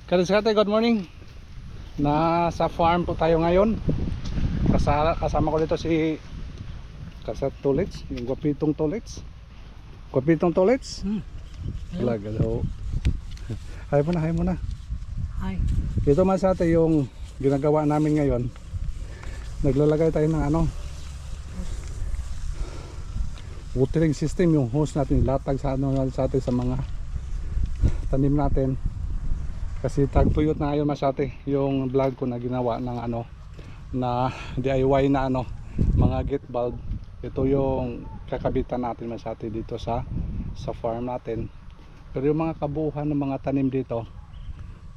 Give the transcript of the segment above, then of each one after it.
Kaliskate, good morning. Nasa farm po tayo ngayon. Kasama ko dito si Kasat Tulits, yung Gwapitong Tulits. Gwapitong Tulits? Vlog, hello. Hi muna. Hi. Ito man sa atin yung ginagawa namin ngayon. Naglalagay tayo ng watering system, yung hose natin, latag sa atin sa mga tanim natin. Kasi tagtuyot na ngayon masate yung vlog ko na ginawa ng na DIY na mga gate bulb. Ito yung kakabitan natin masate dito sa farm natin. Pero yung mga kabuuhan ng mga tanim dito,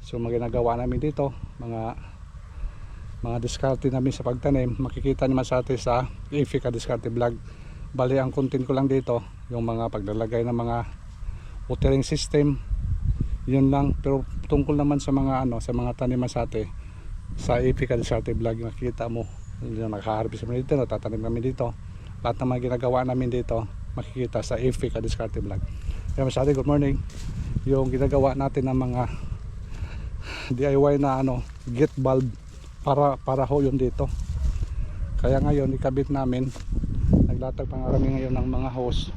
so mga ginagawa namin dito, mga diskarte namin sa pagtanim, makikita niyo masate sa Ifika Diskarte Vlog. Bali ang content ko lang dito yung mga paglalagay ng mga watering system, yun lang. Pero tungkol naman sa mga sa mga tanim masate sa Ifika Diskarte Vlog, makikita mo yung nakaharvest kami dito, natatanim kami dito, lahat ng mga ginagawa namin dito makikita sa Ifika Diskarte Vlog. Kaya masate, good morning. Yung ginagawa natin ng mga DIY na gate bulb para ho yun dito. Kaya ngayon ikabit namin, naglatag pa nga kami ngayon ng mga hose,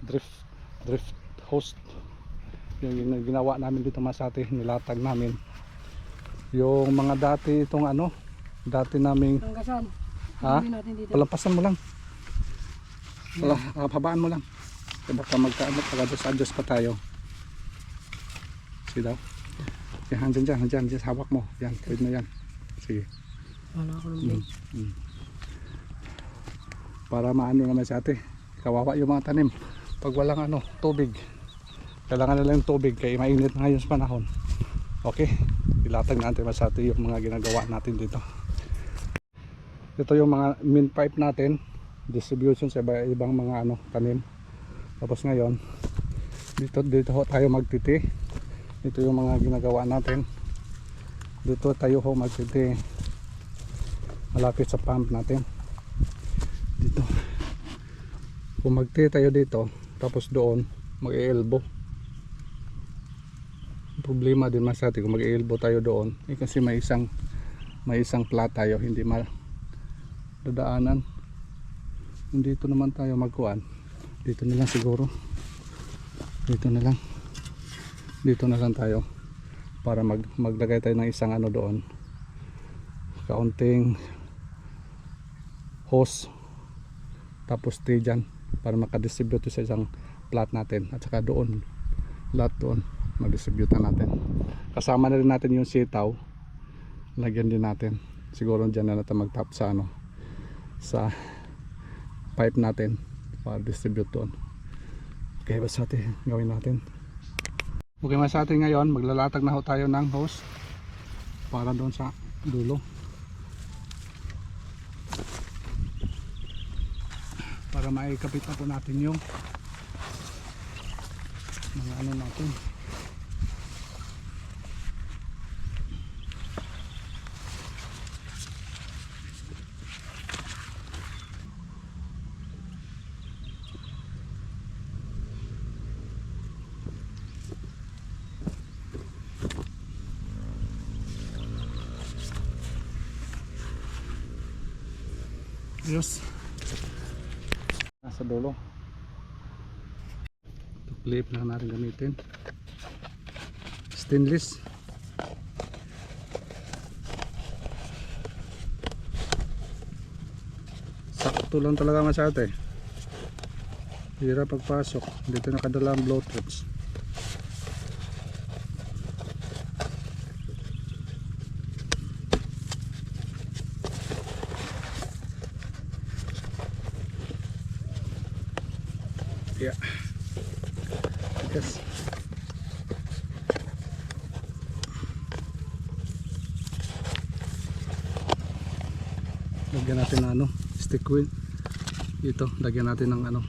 drift hose. Yung ginawa namin dito masate, nilatag namin yung mga dati itong dati naming palampasan mo lang, habaan mo lang, baka adjust pa tayo. Sige daw, yan, dyan, hawak mo yan, pwede na yan, sige. Wala ako ng Para maano naman sa ate, kawawa yung mga tanim pag walang tubig. Kailangan nila yung tubig kaya mainit na ngayon sa panahon. Okay, ilatag natin masate yung mga ginagawa natin dito. Ito yung mga main pipe natin, distribution sa ibang mga tanim. Tapos ngayon dito ho tayo magtiti. Ito yung mga ginagawa natin. Dito tayo ho magtiti malapit sa pump natin. Dito kung magtiti tayo dito, tapos doon mag-elbow. Problema din masate kung mag-elbow tayo doon kasi may isang plat tayo, hindi dadaanan. Dito naman tayo magkuhan, dito na lang siguro, dito na lang tayo para maglagay tayo ng isang doon, kaunting hose, tapos dyan para makadistribute sa isang plat natin, at saka doon lahat doon mag-distribute natin. Kasama na rin natin yung sitaw, lagyan din natin siguro dyan na natin mag-tap sa sa pipe natin para distribute doon. Okay, basta gawin natin. Okay, masate ngayon maglalatag na ho tayo ng hose para doon sa dulo, para maikapit na po natin yung mga natin. Yes, nasa dulo. Ito clip na natin gamitin, stainless. Sakto lang talaga masate, hirap pagpasok. Dito nakadala ang blowtorch. Yeah. Yes. Lagyan natin ng stick wheel. Ito, lagyan natin ng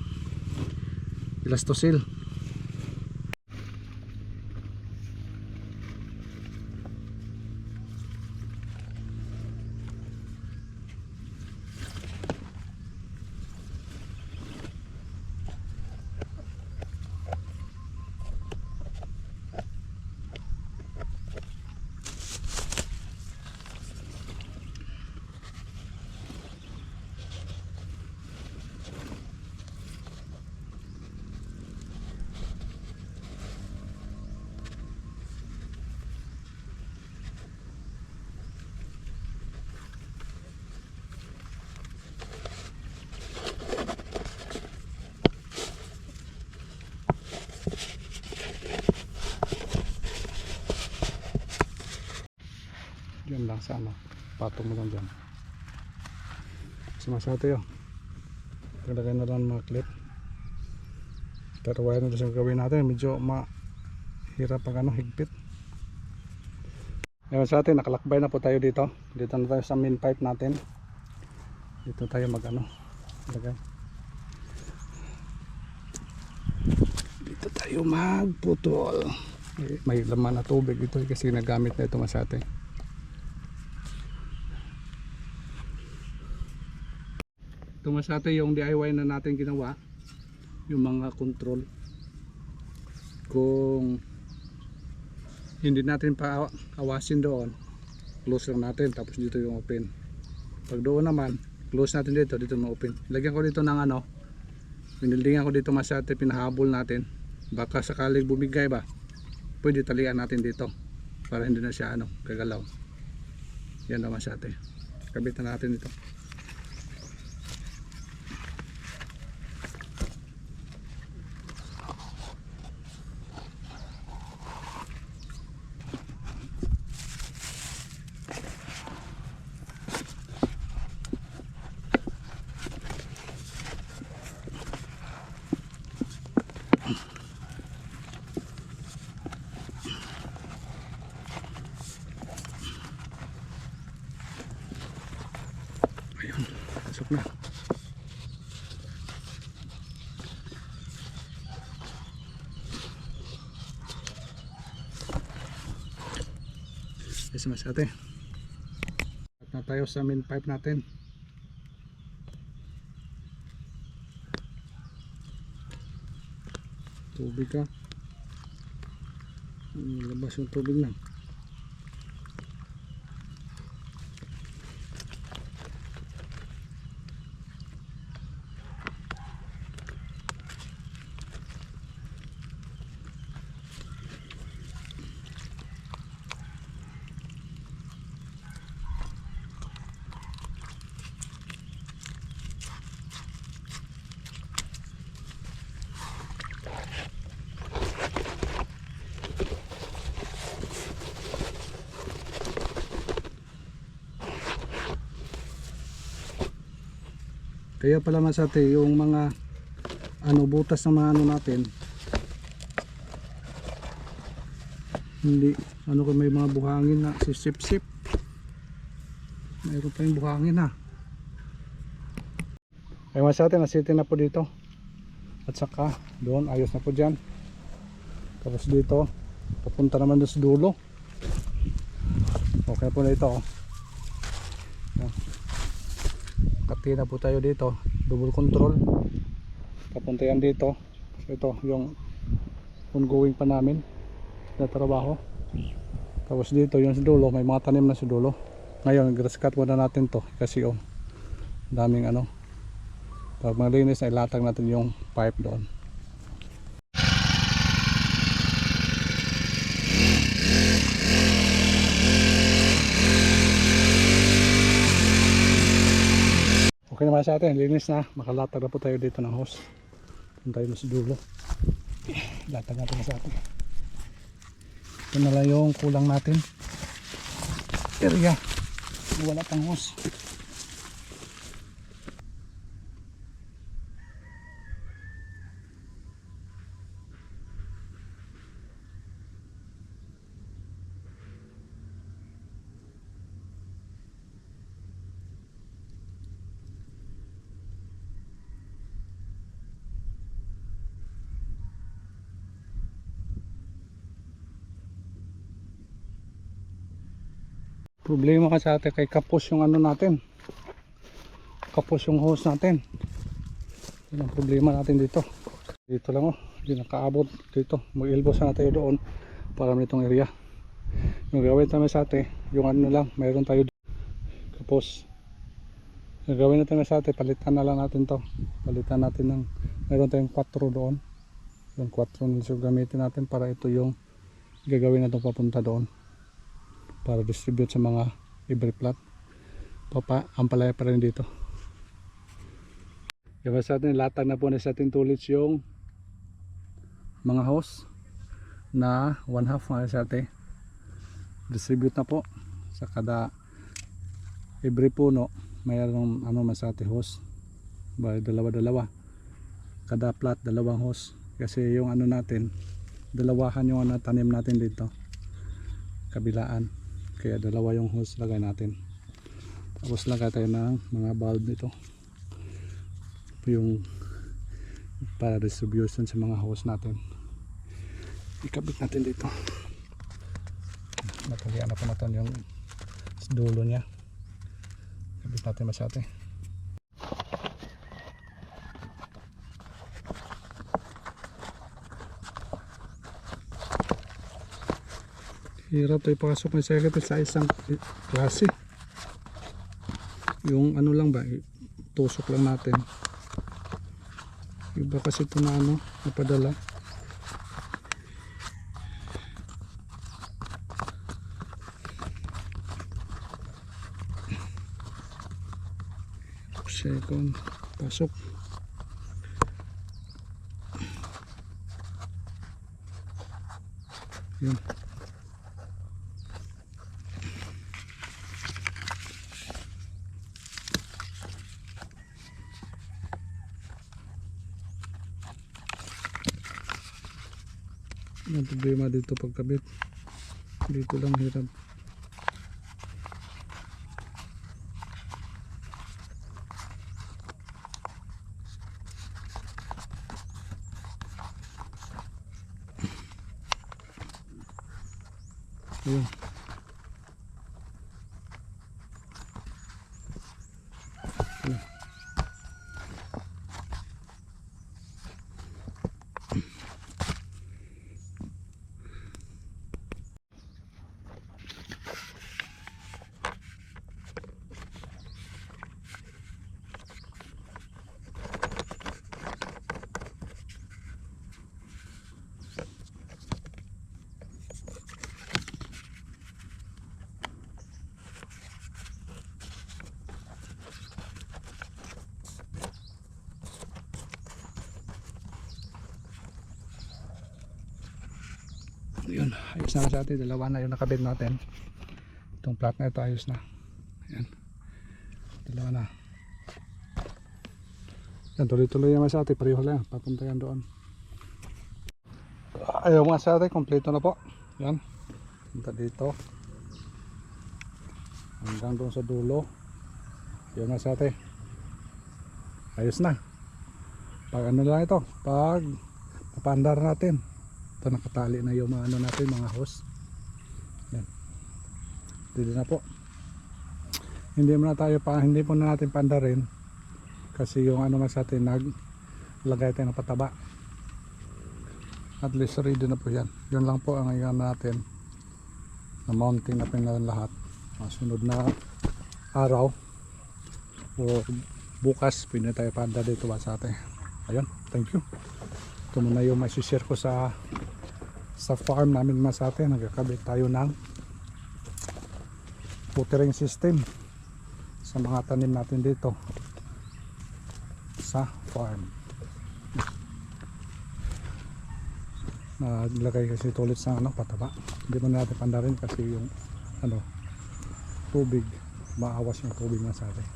elastosil. Yun lang sa ano, patong mo lang dyan. Sumasate yun. Paglagay na lang mga clip. Pero wire na doon sa gawin natin, medyo mahirap pag ano, higpit. Ngayon sa atin, nakalakbay na po tayo dito. Dito na tayo sa main pipe natin. Dito tayo mag ano, lagay. Dito tayo magputol. May laman na tubig dito kasi nagamit na ito masate. Ito masate yung DIY na natin ginawa. Yung mga control. Kung hindi natin pa awasin doon, close lang natin, tapos dito yung open. Pag doon naman, close natin dito, dito mo open. Lagyan ko dito ng ano, pinildingan ko dito masate, pinahabol natin. Baka sakaling bumigay ba, pwede talian natin dito para hindi na siya ano, gagalaw. Yan naman masate. Kabitan natin dito. Pasok na. Yes, masate. At na tayo sa main pipe natin. Tubig ka. Labas yung tubig na. Kaya pala masate yung mga ano butas ng mga ano natin hindi ano kung may mga buhangin na sip-sip, mayroon pa yung buhangin na. Kaya masate nasitin na po dito at saka doon ayos na po dyan. Tapos dito papunta naman doon sa dulo. Okay po na ito oh. Kati na po tayo dito, double control papunta yan dito. So ito yung ongoing pa namin na trabaho. Tapos dito yung sa dulo, may mga tanim na sa dulo. Ngayon grass cut muna natin to kasi oh daming ano, pag malinis na ilatag natin yung pipe doon. Okay naman sa atin, linis na. Makalatag na po tayo dito ng hose. Punta tayo sa dulo. Latag natin sa atin. Ito na lang yung kulang natin area. Wala pang hose. Problema kasi ate kay kapos yung ano natin, kapos yung hose natin. Yan ang problema natin dito. Dito lang oh, hindi nakaabot dito. Mag-elbows na tayo doon para may itong area. Yung gawin natin sa ate, yung ano lang, mayroon tayo kapos. Yung gawin natin sa ate, palitan na lang natin to. Palitan natin ng, mayroon tayong 4 doon. Yung 4 na gamitin natin para ito yung gagawin natin papunta doon. Para distribute sa mga every plant. Ampalaya pa rin dito. Kaya sa atin, latag na po na sa ating tulis yung mga hose na 1/2 mga sa atin. Distribute na po sa kada every puno mayroong ano masate hose, bali dalawa kada plat, dalawang hose, kasi yung ano natin dalawahan yung ano, tanim natin dito kabilaan, kaya dalawa yung hose lagay natin. Tapos lagay tayo ng mga bulb dito, yung para distribution sa mga hose natin. Ikabit natin dito, natalian na po natin yung dulo nya, ikabit natin masyate. Hirap tayo pasok ng secretary sa isang klase. Yung ano lang ba, tusok lang natin. Iba kasi ito na ano, napadala. Second, pasok. Yun. Ang problema dito pagkabit, dito lang hirap. Ayun. Ayun. Yun, ayos na sa atin, dalawa na yung nakabit natin. Itong plat na ito ayos na. Ayan, dalawa na. Yan, tuloy-tuloy yung sa atin, pareho lang, papunta yan doon. Ayaw mga sa atin, kompleto na po. Yan, punta dito hanggang doon sa dulo. Yan mga sa atin, ayos na. Pag ano lang ito, pag papandar natin, ito nakatali na yung mga ano natin, mga hose. Yan, dito na po. Hindi mo na tayo pa, hindi po na natin pandarin kasi yung ano mas atin naglagay tayo ng pataba. At least ready na po yan. Yun lang po ang ngayon natin na mounting na pinala lahat. Sunod na araw o bukas pwede tayo pandar dito ba sa atin. Ayun, thank you. Ito muna yung may-share ko sa farm namin masate. Nagkakabit tayo ng watering system sa mga tanim natin dito sa farm. Naglagay kasi tulit sa ano, pataba. Hindi mo natin pandarin kasi yung ano, tubig, maawas yung tubig masate.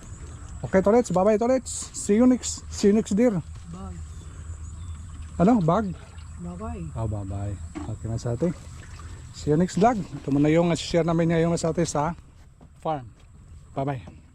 Okay tolets, bye bye tolets. See you next dear. Bye. Ano, bag? Bye-bye. Oh, bye-bye. Okay na sa atin. See you next vlog. Ito muna yung share namin ngayon sa atin sa farm. Bye-bye.